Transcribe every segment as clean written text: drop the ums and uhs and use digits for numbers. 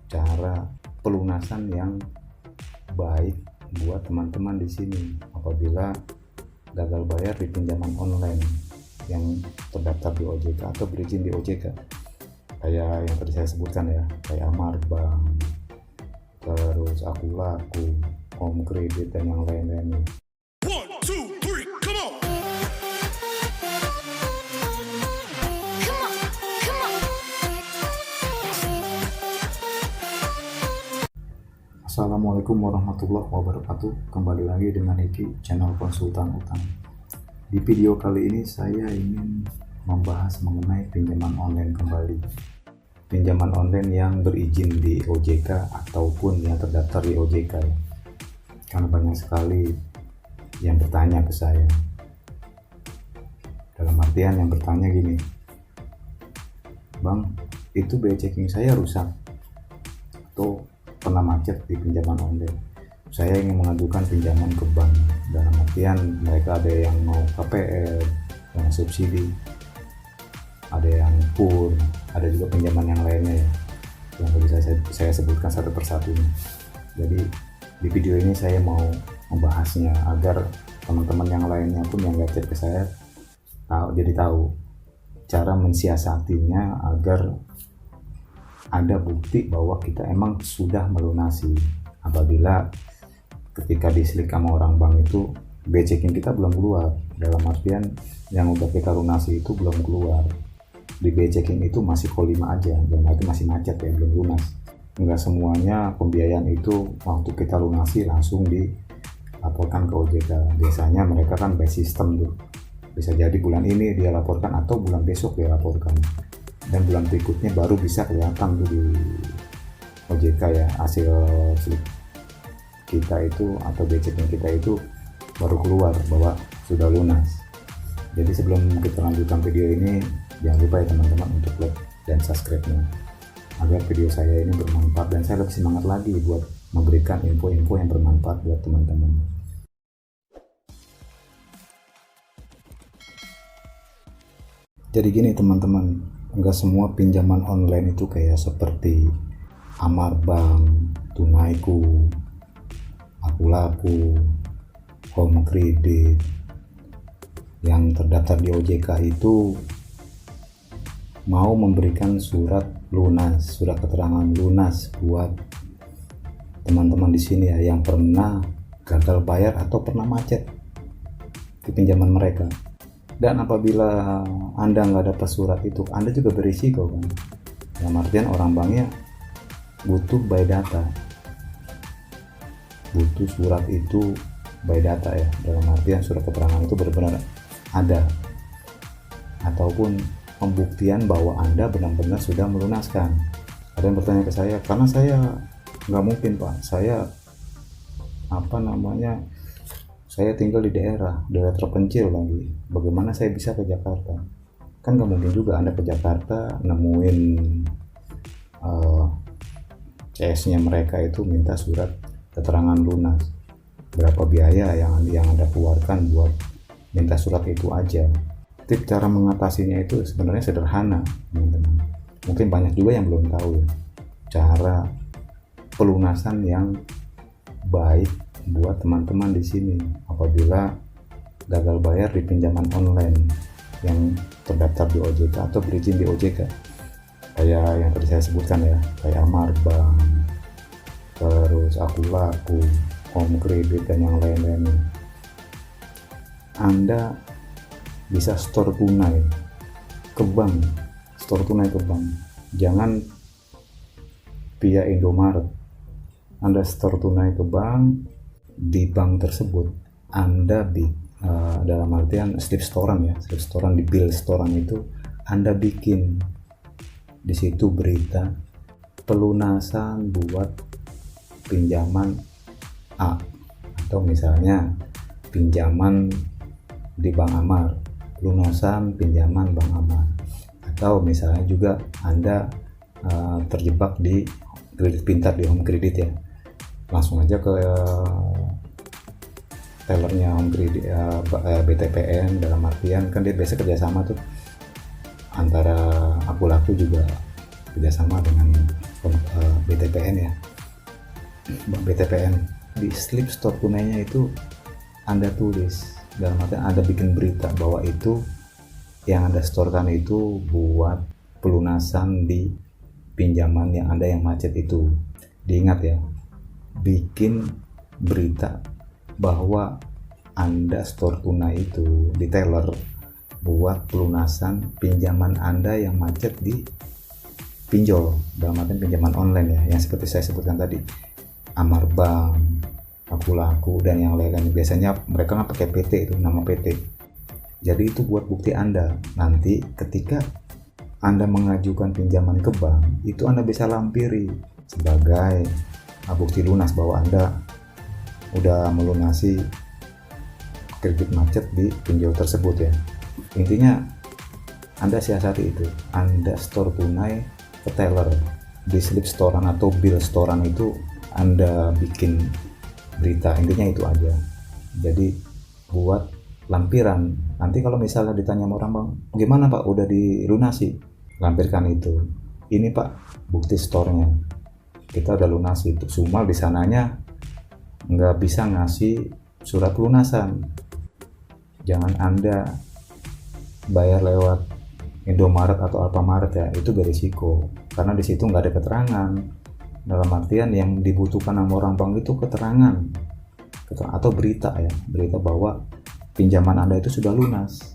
cara pelunasan yang baik buat teman-teman di sini apabila gagal bayar di pinjaman online yang terdaftar di OJK atau berizin di OJK, kayak yang tadi saya sebutkan ya, kayak Amarbank, terus Akulaku, Home Credit, dan yang lain-lainnya. Assalamualaikum warahmatullahi wabarakatuh. Kembali lagi dengan Iki, channel konsultan utang. Di video kali ini saya ingin membahas mengenai pinjaman online kembali. Pinjaman online yang berizin di OJK ataupun yang terdaftar di OJK. Karena banyak sekali yang bertanya ke saya. Dalam artian yang bertanya gini, Bang, itu biaya checking saya rusak atau pernah macet di pinjaman online. Saya ingin mengajukan pinjaman ke bank. Dalam artian mereka ada yang mau KPR, yang subsidi, ada yang PUR, ada juga pinjaman yang lainnya ya, yang bisa saya sebutkan satu persatu. Jadi di video ini saya mau membahasnya agar teman-teman yang lainnya pun yang nggak chat ke saya tahu cara mensiasatinya agar ada bukti bahwa kita emang sudah melunasi. Apabila ketika diselik sama orang bank itu biaya checking kita belum keluar, dalam artian yang udah kita lunasi itu belum keluar, di biaya checking itu masih K5 aja, dan itu masih macet ya, belum lunas. Enggak semuanya pembiayaan itu waktu kita lunasi langsung dilaporkan ke OJK. Biasanya mereka kan by system tuh, bisa jadi bulan ini dia laporkan atau bulan besok dia laporkan, dan bulan berikutnya baru bisa kelihatan tuh di OJK ya, hasil slip kita itu atau biaya checking kita itu baru keluar bahwa sudah lunas. Jadi sebelum kita lanjutkan video ini, jangan lupa ya teman-teman untuk like dan subscribe-nya agar video saya ini bermanfaat dan saya lebih semangat lagi buat memberikan info-info yang bermanfaat buat teman-teman. Jadi gini teman-teman, enggak semua pinjaman online itu kayak seperti Amarbank, Tunaiku, Akulaku, Home Credit yang terdaftar di OJK itu mau memberikan surat lunas, surat keterangan lunas buat teman-teman di sini ya yang pernah gagal bayar atau pernah macet di pinjaman mereka. Dan apabila Anda nggak dapat surat itu, Anda juga berisiko kan. Dalam artian orang banknya butuh by data, butuh surat itu by data ya. Dalam artian surat keterangan itu benar-benar ada, ataupun pembuktian bahwa Anda benar-benar sudah melunaskan. Ada yang bertanya ke saya, karena saya nggak mungkin Pak, saya saya tinggal di daerah terpencil lagi, bagaimana saya bisa ke Jakarta? Kan nggak mungkin juga Anda ke Jakarta nemuin CS-nya mereka itu minta surat keterangan lunas. Berapa biaya yang Anda keluarkan buat minta surat itu aja. Tip cara mengatasinya itu sebenarnya sederhana teman-teman. Mungkin banyak juga yang belum tahu ya, cara pelunasan yang baik buat teman-teman di sini apabila gagal bayar di pinjaman online yang terdaftar di OJK atau berizin di OJK, kayak yang tadi saya sebutkan ya, kayak Amarbank, terus Akulaku, Home Credit, dan yang lain-lainnya. Anda bisa store tunai ke bank, jangan via Indomaret. Anda store tunai ke bank, di bank tersebut Anda dalam artian slip storan di bill storan itu Anda bikin di situ berita pelunasan buat pinjaman A, atau misalnya pinjaman di Bank Amar, pelunasan pinjaman Bank Amar, atau misalnya juga Anda terjebak di kredit pintar di Home Credit ya, langsung aja ke tellernya Home Credit, BTPN. Dalam artian kan dia biasa kerjasama tuh antara Akulaku juga kerjasama dengan BTPN ya, Bank BTPN. Di slip store tunainya itu Anda tulis, dalam arti Anda bikin berita bahwa itu yang Anda setorkan itu buat pelunasan di pinjaman yang Anda yang macet itu. Diingat ya, bikin berita bahwa Anda store tunai itu di teller buat pelunasan pinjaman Anda yang macet di pinjol, dalam arti pinjaman online ya, yang seperti saya sebutkan tadi, Amarbank, Laku, dan yang lain-lain. Biasanya mereka nggak pakai PT, itu nama PT. Jadi itu buat bukti Anda. Nanti ketika Anda mengajukan pinjaman ke bank, itu Anda bisa lampiri sebagai bukti lunas bahwa Anda udah melunasi kredit macet di pinjol tersebut ya. Intinya Anda siasati itu, Anda store tunai ke teller di slip storan atau bill storan itu Anda bikin berita, intinya itu aja. Jadi buat lampiran, nanti kalau misalnya ditanya sama orang, bang gimana pak udah dilunasi, lampirkan itu, ini pak bukti store-nya, kita udah lunasi. Untuk Sumal di sananya nggak bisa ngasih surat lunasan, jangan Anda bayar lewat Indomaret atau Alfamaret ya, itu berisiko karena di situ nggak ada keterangan. Dalam artian yang dibutuhkan sama orang bank itu keterangan atau berita ya, berita bahwa pinjaman Anda itu sudah lunas.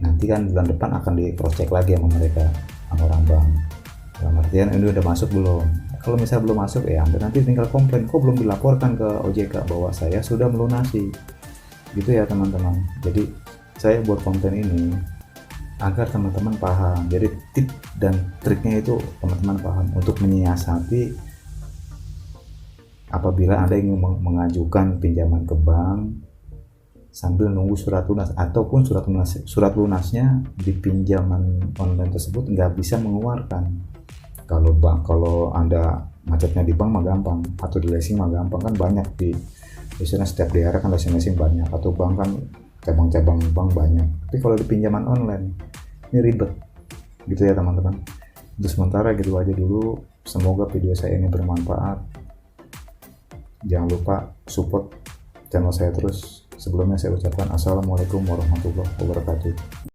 Nanti kan bulan depan akan di cross check lagi sama mereka, sama orang bank. Dalam artian ini udah masuk belum? Kalau misalnya belum masuk ya Anda nanti tinggal komplain, kok belum dilaporkan ke OJK bahwa saya sudah melunasi, gitu ya teman-teman. Jadi saya buat konten ini agar teman-teman paham. Jadi tip dan triknya itu teman-teman paham untuk menyiasati apabila Anda ingin mengajukan pinjaman ke bank sambil nunggu surat lunas, ataupun surat lunasnya di pinjaman online tersebut nggak bisa mengeluarkan. Kalau Anda macetnya di bank mah gampang, atau di leasing mah gampang, kan banyak di biasanya setiap daerah kan leasing banyak, atau bank kan cabang-cabang bank banyak. Tapi kalau di pinjaman online ini ribet gitu ya teman-teman. Untuk sementara gitu aja dulu, semoga video saya ini bermanfaat. Jangan lupa support channel saya terus. Sebelumnya saya ucapkan assalamualaikum warahmatullahi wabarakatuh.